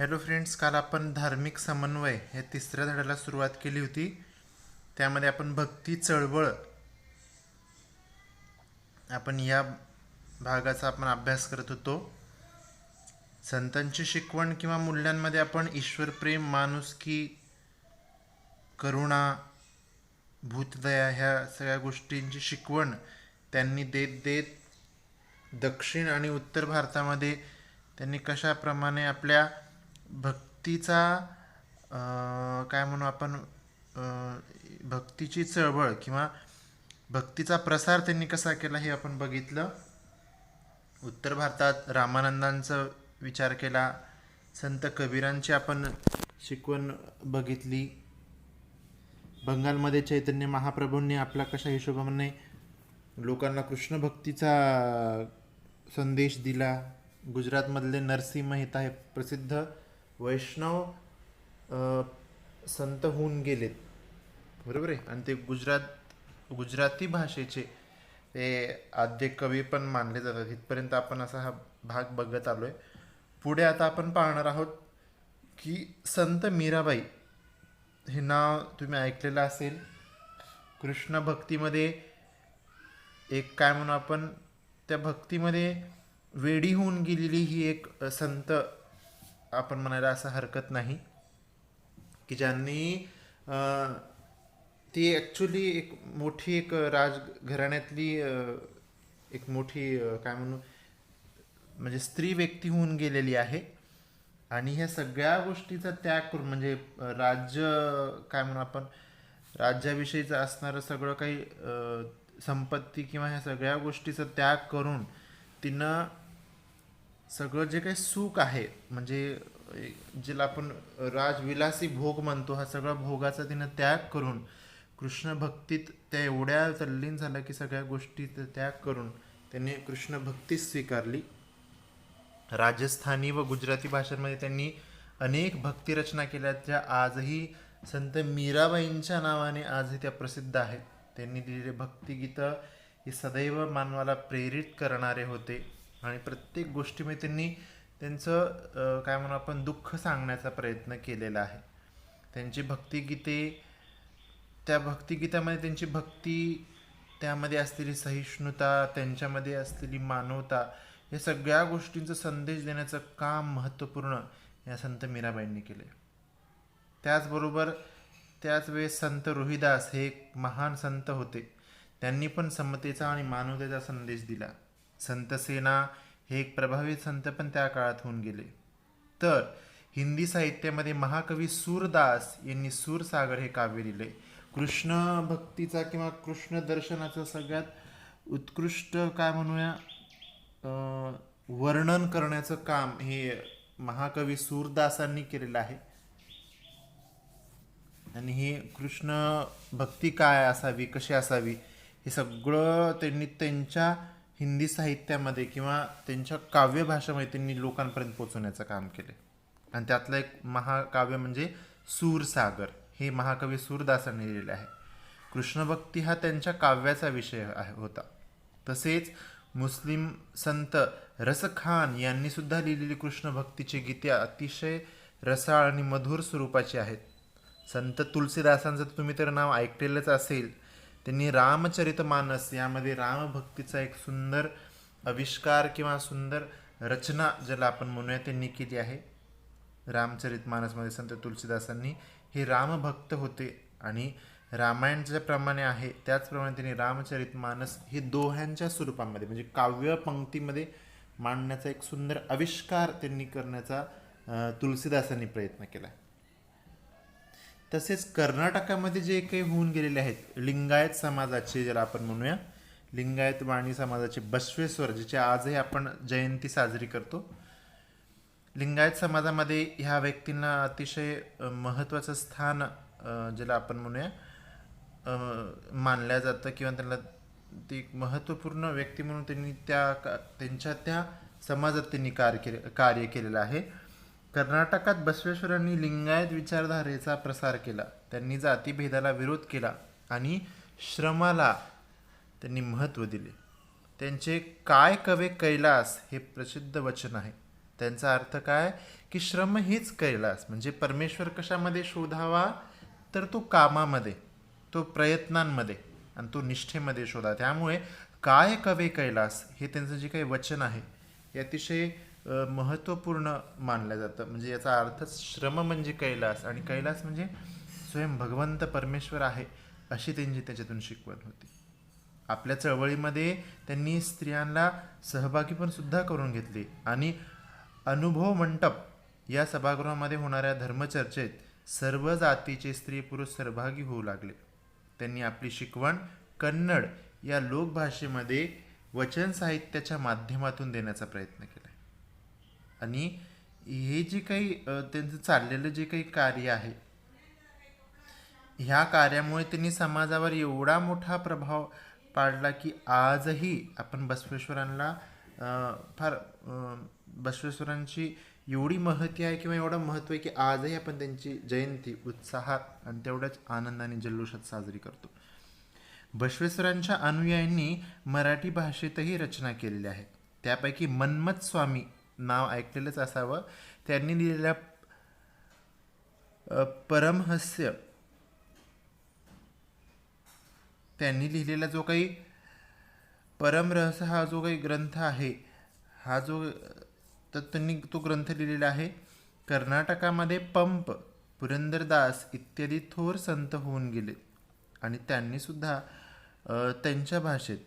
Hello friends, काल आपण धार्मिक समन्वय या तिसऱ्या धड्याला सुरुवात केली होती. त्यामध्ये आपण भक्ती चळवळ आपण या भागाचा आपण अभ्यास करत होतो. संतांची शिकवण किंवा मूल्यांमध्ये आपण ईश्वरप्रेम, माणुसकी, करुणा, भूतदया ह्या सगळ्या गोष्टींची शिकवण त्यांनी देत देत दक्षिण आणि उत्तर भारतामध्ये त्यांनी कशाप्रमाणे आपल्या भक्तीचा काय म्हणू आपण भक्तीची चळवळ किंवा भक्तीचा प्रसार त्यांनी कसा केला हे आपण बघितलं. उत्तर भारतात रामानंदांचा विचार केला, संत कबीरांची आपण शिकवण बघितली. बंगालमध्ये चैतन्य महाप्रभूंनी आपला कशा हिशोबाने लोकांना कृष्ण भक्तीचा संदेश दिला. गुजरातमधले नरसिंह मेहता हे प्रसिद्ध वैष्णव संत होऊन गेलेत, बरोबर आहे. आणि ते गुजराती भाषेचे ते आद्य कवी पण मानले जातात. इथपर्यंत आपण असा हा भाग बघत आलो आहे. पुढे आता आपण पाहणार आहोत की संत मीराबाई हे नाव तुम्ही ऐकलेलं असेल. कृष्ण भक्तीमध्ये एक काय म्हणू आपण त्या भक्तीमध्ये वेडी होऊन गेलेली ही एक संत आपण म्हणायला असं हरकत नाही, की ज्यांनी ती ॲक्च्युली एक मोठी एक राजघराण्यातली एक मोठी काय म्हणू म्हणजे स्त्री व्यक्ती होऊन गेलेली आहे. आणि ह्या सगळ्या गोष्टीचा त्याग करून म्हणजे राज्य काय म्हणू आपण राज्याविषयीचं असणारं सगळं काही संपत्ती किंवा ह्या सगळ्या गोष्टीचा त्याग करून तिनं सगळं जे काही सुख आहे म्हणजे ज्याला आपण राजविलासी भोग म्हणतो, हा सगळा भोगाचा तिनं त्याग करून कृष्ण भक्तीत त्या एवढ्या तल्लीन झाल्या की सगळ्या गोष्टीचा त्याग करून त्यांनी कृष्ण भक्तीच स्वीकारली. राजस्थानी व गुजराती भाषांमध्ये त्यांनी अनेक भक्तिरचना केल्या, ज्या आजही संत मीराबाईंच्या नावाने आजही त्या प्रसिद्ध आहेत. त्यांनी दिलेले भक्तिगीतं हे सदैव मानवाला प्रेरित करणारे होते आणि प्रत्येक गोष्टीमध्ये त्यांनी त्यांचं काय म्हणू आपण दुःख सांगण्याचा प्रयत्न केलेला आहे. त्यांची भक्तिगीते त्या भक्तिगीतामध्ये त्यांची भक्ती, त्यामध्ये असलेली सहिष्णुता, त्यांच्यामध्ये असलेली मानवता या सगळ्या गोष्टींचा संदेश देण्याचं काम महत्त्वपूर्ण या संत मीराबाईंनी केले. त्याचबरोबर त्याच वेळेस संत रोहिदास हे एक महान संत होते. त्यांनी पण समतेचा आणि मानवतेचा संदेश दिला. संत सेना हे एक प्रभावी संत पण त्या काळात होऊन गेले. तर हिंदी साहित्यामध्ये महाकवी सूरदास यांनी सूरसागर हे काव्य लिहिले. कृष्ण भक्तीचा किंवा कृष्ण दर्शनाचं सगळ्यात उत्कृष्ट काय म्हणूया वर्णन करण्याचं काम हे महाकवी सूरदासांनी केलेलं आहे. आणि हे कृष्ण भक्ती काय असावी, कशी असावी हे सगळं त्यांनी त्यांच्या हिंदी साहित्यामध्ये किंवा त्यांच्या काव्यभाषेमध्ये त्यांनी लोकांपर्यंत पोचवण्याचं काम केले. आणि त्यातलं एक महाकाव्य म्हणजे सूरसागर हे महाकवी सूरदासांनी लिहिलेले आहे. कृष्णभक्ती हा त्यांच्या काव्याचा विषय होता. तसेच मुस्लिम संत रसखान यांनी सुद्धा लिहिलेली कृष्णभक्तीची गीते अतिशय रसाळ आणि मधुर स्वरूपाची आहेत. संत तुलसीदासांचं तुम्ही तर नाव ऐकलेलंच असेल. त्यांनी रामचरितमानस यामध्ये रामभक्तीचा एक सुंदर आविष्कार किंवा सुंदर रचना ज्याला आपण म्हणूया त्यांनी केली आहे. रामचरितमानसमध्ये संत तुलसीदासांनी हे रामभक्त होते आणि रामायण ज्याप्रमाणे आहे त्याचप्रमाणे त्यांनी रामचरितमानस हे दोह्यांच्या स्वरूपामध्ये म्हणजे काव्य पंक्तीमध्ये मांडण्याचा एक सुंदर आविष्कार त्यांनी करण्याचा तुलसीदासांनी प्रयत्न केला. तसेच कर्नाटकामध्ये जे काही होऊन गेलेले आहेत लिंगायत समाजाचे ज्याला आपण म्हणूया लिंगायत वाणी समाजाचे बसवेश्वर ज्याची आजही आपण जयंती साजरी करतो. लिंगायत समाजामध्ये ह्या व्यक्तींना अतिशय महत्त्वाचं स्थान ज्याला आपण म्हणूया मानलं जातं किंवा त्यांना ती एक महत्त्वपूर्ण व्यक्ती म्हणून त्यांनी त्यांच्या त्या समाजात त्यांनी कार्य केलेलं आहे. कर्नाटकात बसवेश्वरांनी लिंगायत विचारधारेचा प्रसार केला. त्यांनी जातीभेदाला विरोध केला आणि श्रमाला त्यांनी महत्त्व दिले. त्यांचे काय कवे कैलास हे प्रसिद्ध वचन आहे. त्यांचा अर्थ काय की श्रम हीच कैलास. म्हणजे परमेश्वर कशामध्ये शोधावा, तर तो कामामध्ये, तो प्रयत्नांमध्ये आणि तो निष्ठेमध्ये शोधा. त्यामुळे काय कवे कैलास हे त्यांचं जे काही वचन आहे हे अतिशय महत्त्वपूर्ण मानलं जातं. म्हणजे याचा अर्थच श्रम म्हणजे कैलास, आणि कैलास म्हणजे स्वयं भगवंत परमेश्वर आहे, अशी त्यांची त्याच्यातून शिकवण होती. आपल्या चळवळीमध्ये त्यांनी स्त्रियांना सहभागी पण सुद्धा करून घेतले, आणि अनुभव मंडप या सभागृहामध्ये होणाऱ्या धर्मचर्चेत सर्व जातीचे स्त्री पुरुष सहभागी होऊ लागले. त्यांनी आपली शिकवण कन्नड या लोकभाषेमध्ये वचन साहित्याच्या माध्यमातून देण्याचा प्रयत्न केला. आणि हे जे काही त्यांचं चाललेलं जे काही कार्य आहे, ह्या कार्यामुळे त्यांनी समाजावर एवढा मोठा प्रभाव पाडला की आजही आपण बसवेश्वरांना बसवेश्वरांची एवढी महती आहे किंवा एवढं महत्त्व आहे की आजही आपण त्यांची जयंती उत्साहात आणि तेवढ्याच आनंदाने जल्लोषात साजरी करतो. बसवेश्वरांच्या अनुयायांनी मराठी भाषेतही रचना केलेल्या आहेत. त्यापैकी मन्मथ स्वामी नाव ऐकलेलंच असावं. त्यांनी लिहिलेल्या परमहस्य, त्यांनी लिहिलेला जो काही परमरहस्य हा जो काही ग्रंथ आहे, हा जो, तर त्यांनी तो ग्रंथ लिहिलेला आहे. कर्नाटकामध्ये पंप, पुरंदरदास इत्यादी थोर संत होऊन गेले, आणि त्यांनी सुद्धा त्यांच्या भाषेत,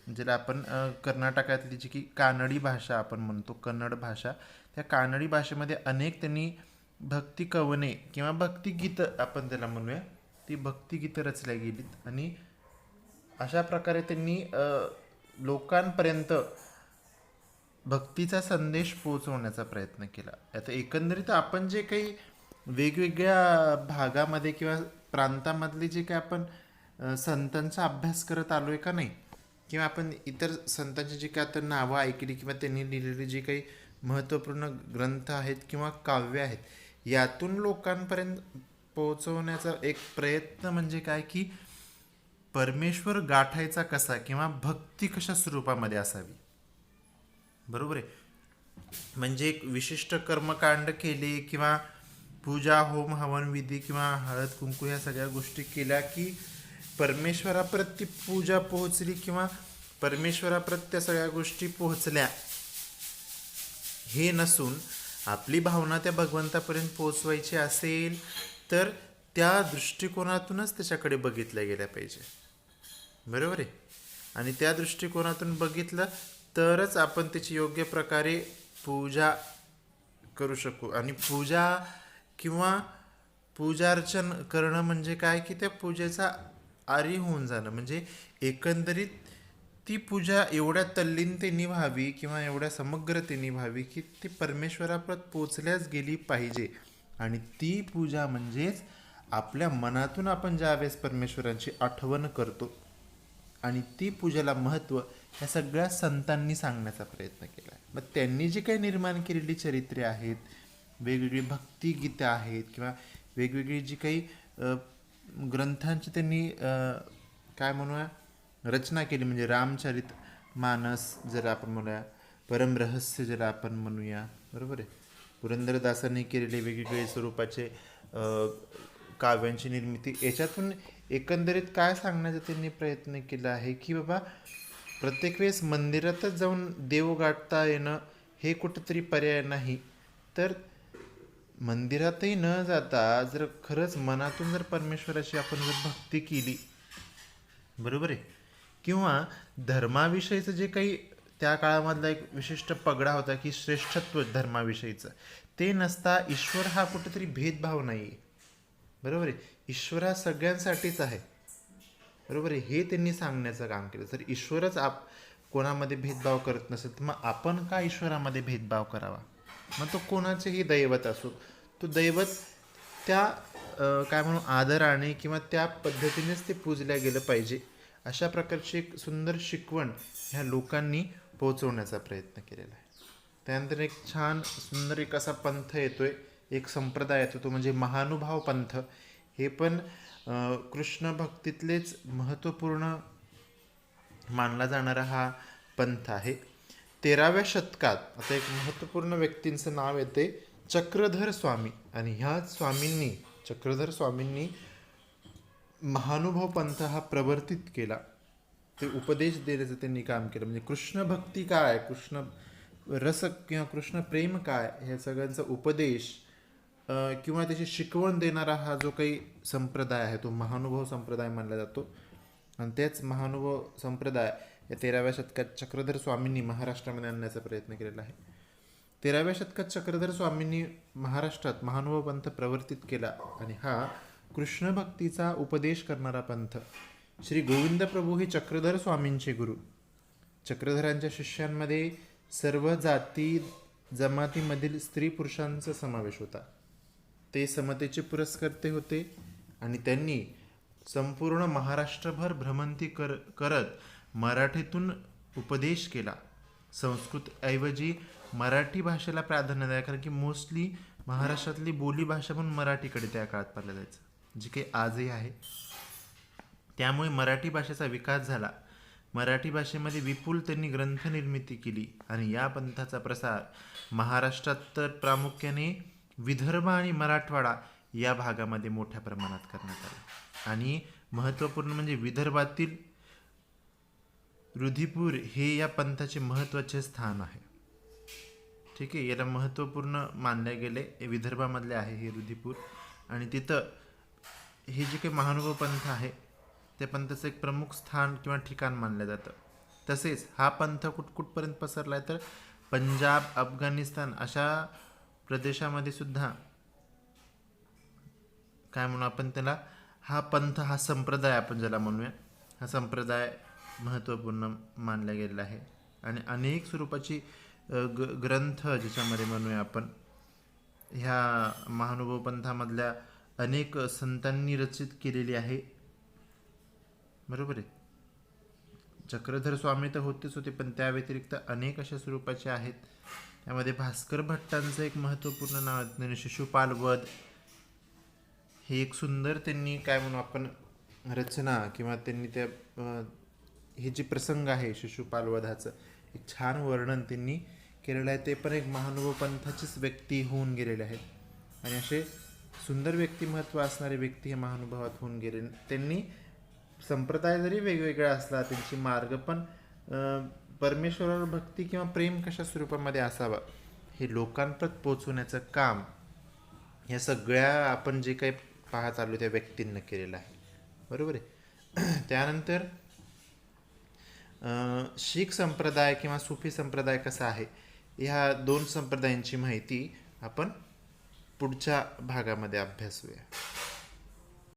ज्याला आपण कर्नाटकातली जी की कानडी भाषा आपण म्हणतो, कन्नड भाषा, त्या कानडी भाषेमध्ये अनेक त्यांनी भक्ती कवने किंवा भक्तिगीतं आपण त्याला म्हणूया, ती भक्तिगीतं रचल्या गेलीत. आणि अशा प्रकारे त्यांनी लोकांपर्यंत भक्तीचा संदेश पोहोचवण्याचा प्रयत्न केला. आता एकंदरीत आपण जे काही वेगवेगळ्या भागामध्ये किंवा प्रांतामधले जे काही आपण संतांचा अभ्यास करत आलोय का नाही, किंवा आपण इतर संतांची जी काही आता नावं ऐकली किंवा त्यांनी लिहिलेली जी काही महत्त्वपूर्ण ग्रंथ आहेत किंवा काव्य आहेत, यातून लोकांपर्यंत पोहोचवण्याचा एक प्रयत्न म्हणजे काय की परमेश्वर गाठायचा कसा किंवा भक्ती कशा स्वरूपामध्ये असावी. बरोबर आहे. म्हणजे एक विशिष्ट कर्मकांड केले किंवा पूजा, होम, हवन विधी किंवा हळद कुंकू ह्या सगळ्या गोष्टी केल्या की परमेश्वराप्रती पूजा पोहोचली किंवा परमेश्वराप्रती त्या सगळ्या गोष्टी पोहोचल्या, हे नसून आपली भावना त्या भगवंतापर्यंत पोहोचवायची असेल तर त्या दृष्टिकोनातूनच त्याच्याकडे बघितल्या गेल्या पाहिजे. बरोबर आहे. आणि त्या दृष्टिकोनातून बघितलं तरच आपण त्याची योग्य प्रकारे पूजा करू शकू. आणि पूजा किंवा पूजार्चन करणं म्हणजे काय की त्या पूजेचा आरी होऊन जाणं, म्हणजे एकंदरीत ती पूजा एवढ्या तल्लीनतेने व्हावी किंवा एवढ्या समग्रतेने व्हावी की ती परमेश्वरापर्यंत पोचल्याच गेली पाहिजे. आणि ती पूजा म्हणजेच आपल्या मनातून आपण ज्यावेळेस परमेश्वरांची आठवण करतो, आणि ती पूजेला महत्त्व ह्या सगळ्या संतांनी सांगण्याचा प्रयत्न केला आहे. मग त्यांनी जी काही निर्माण केलेली चरित्रे आहेत, वेगवेगळी भक्तिगीतं आहेत किंवा वेगवेगळी जी काही ग्रंथांची त्यांनी काय म्हणूया रचना केली, म्हणजे रामचरित मानस जर आपण म्हणूया, परमरहस्य ज्याला आपण म्हणूया, बरोबर आहे, पुरंदरदासांनी केलेले वेगवेगळे स्वरूपाचे काव्यांची निर्मिती, याच्यातून एकंदरीत काय सांगण्याचा त्यांनी प्रयत्न केला आहे की बाबा प्रत्येक वेळेस मंदिरातच जाऊन देव गाठता येणं हे कुठंतरी पर्याय नाही, तर मंदिरातही न जाता जर खरंच मनातून जर परमेश्वराची आपण जर भक्ती केली, बरोबर आहे, किंवा धर्माविषयीचं जे काही त्या काळामधला एक विशिष्ट पगडा होता की श्रेष्ठत्व धर्माविषयीचं, ते नसता ईश्वर हा कुठेतरी भेदभाव नाही आहे. बरोबर आहे. ईश्वर हा सगळ्यांसाठीच आहे. बरोबर आहे. हे त्यांनी सांगण्याचं काम केलं. जर ईश्वरच कोणामध्ये भेदभाव करत नसेल तर मग आपण का ईश्वरामध्ये भेदभाव करावा. मग तो कोणाचेही दैवत असो, तो दैवत त्या काय म्हणू आदराने किंवा त्या पद्धतीनेच ते पूजल्या गेलं पाहिजे, अशा प्रकारची एक सुंदर शिकवण ह्या लोकांनी पोहोचवण्याचा प्रयत्न केलेला आहे. त्यानंतर एक छान सुंदर एक असा पंथ येतोय, एक संप्रदाय येतो, तो म्हणजे महानुभाव पंथ. हे पण कृष्ण भक्तीतलेच महत्त्वपूर्ण मानला जाणारा हा पंथ आहे. 13व्या शतकात आता एक महत्त्वपूर्ण व्यक्तींचं नाव येते चक्रधर स्वामी. आणि ह्या स्वामींनी, चक्रधर स्वामींनी महानुभव पंथ हा प्रवर्तित केला. ते उपदेश देण्याचं त्यांनी काम केलं. म्हणजे कृष्ण भक्ती काय, कृष्ण रस किंवा कृष्ण प्रेम काय, ह्या सगळ्यांचा उपदेश किंवा त्याची शिकवण देणारा हा जो काही संप्रदाय आहे तो महानुभव संप्रदाय मानला जातो. आणि तेच महानुभव संप्रदाय या 13व्या शतकात चक्रधर स्वामींनी महाराष्ट्रामध्ये आणण्याचा प्रयत्न केलेला आहे. 13व्या शतकात चक्रधर स्वामींनी महाराष्ट्रात महानुभव पंथ प्रवर्तित केला. आणि हा कृष्ण भक्तीचा उपदेश करणारा पंथ. श्री गोविंद प्रभू हे चक्रधर स्वामींचे गुरु. चक्रधरांच्या शिष्यांमध्ये सर्व जाती जमातीमधील स्त्री पुरुषांचा समावेश होता. ते समतेचे पुरस्कर्ते होते आणि त्यांनी संपूर्ण महाराष्ट्रभर भ्रमंती करत मराठीतून उपदेश केला. संस्कृत ऐवजी मराठी भाषेला प्राधान्य द्या, कारण की मोस्टली महाराष्ट्रातली बोली भाषा पण मराठीकडे त्या काळात पाहिलं जायचं, जे काही आजही आहे. त्यामुळे मराठी भाषेचा विकास झाला. मराठी भाषेमध्ये विपुल त्यांनी ग्रंथ निर्मिती केली. आणि या पंथाचा प्रसार महाराष्ट्रात तर प्रामुख्याने विदर्भ आणि मराठवाडा या भागामध्ये मोठ्या प्रमाणात करण्यात आला. आणि महत्त्वपूर्ण म्हणजे विदर्भातील रुधिपूर हे या पंथाचे महत्त्वाचे स्थान आहे. ठीक आहे, याला महत्त्वपूर्ण मानले गेले. विदर्भामधले आहे हे रुधिपूर. आणि तिथं हे जे काही महानुभव पंथ आहे त्या पंथाचं एक प्रमुख स्थान किंवा ठिकाण मानलं जातं. तसेच हा पंथ कुठपर्यंत पसरला आहे तर पंजाब, अफगाणिस्तान अशा प्रदेशामध्ये सुद्धा काय म्हणू आपण त्याला, हा पंथ, हा संप्रदाय आपण ज्याला म्हणूया, हा संप्रदाय महत्त्वपूर्ण मानला गेलेला आहे. आणि अनेक स्वरूपाची ग्रंथ ज्याच्यामध्ये म्हणूया आपण, ह्या महानुभव पंथामधल्या अनेक संतांनी रचित केलेली आहे. बरोबर आहे. चक्रधर स्वामी तर होतेच होते, पण त्या व्यतिरिक्त अनेक अशा स्वरूपाचे आहेत. त्यामध्ये भास्कर भट्टांचं एक महत्त्वपूर्ण नाव आहे. त्यांनी शिशुपाल वध हे एक सुंदर त्यांनी काय म्हणू आपण रचना किंवा त्यांनी त्या हे जे प्रसंग आहे शिशुपाल वधाचं एक छान वर्णन त्यांनी केलेलं आहे. ते पण एक महानुभव पंथाचीच व्यक्ती होऊन गेलेले आहेत. आणि असे सुंदर व्यक्तिमत्व असणारे व्यक्ती हे महानुभवात होऊन गेले. त्यांनी संप्रदाय जरी वेगवेगळा असला, त्यांची मार्ग पण परमेश्वरावर भक्ती किंवा प्रेम कशा स्वरूपामध्ये असावा हे लोकांपर्यंत पोचवण्याचं काम या सगळ्या आपण जे काही पाहत आलो त्या व्यक्तींना केलेलं आहे. बरोबर आहे. त्यानंतर शीख संप्रदाय किंवा सुफी संप्रदाय कसा आहे, ह्या दोन संप्रदायांची माहिती आपण पुढच्या भागामध्ये अभ्यासूया.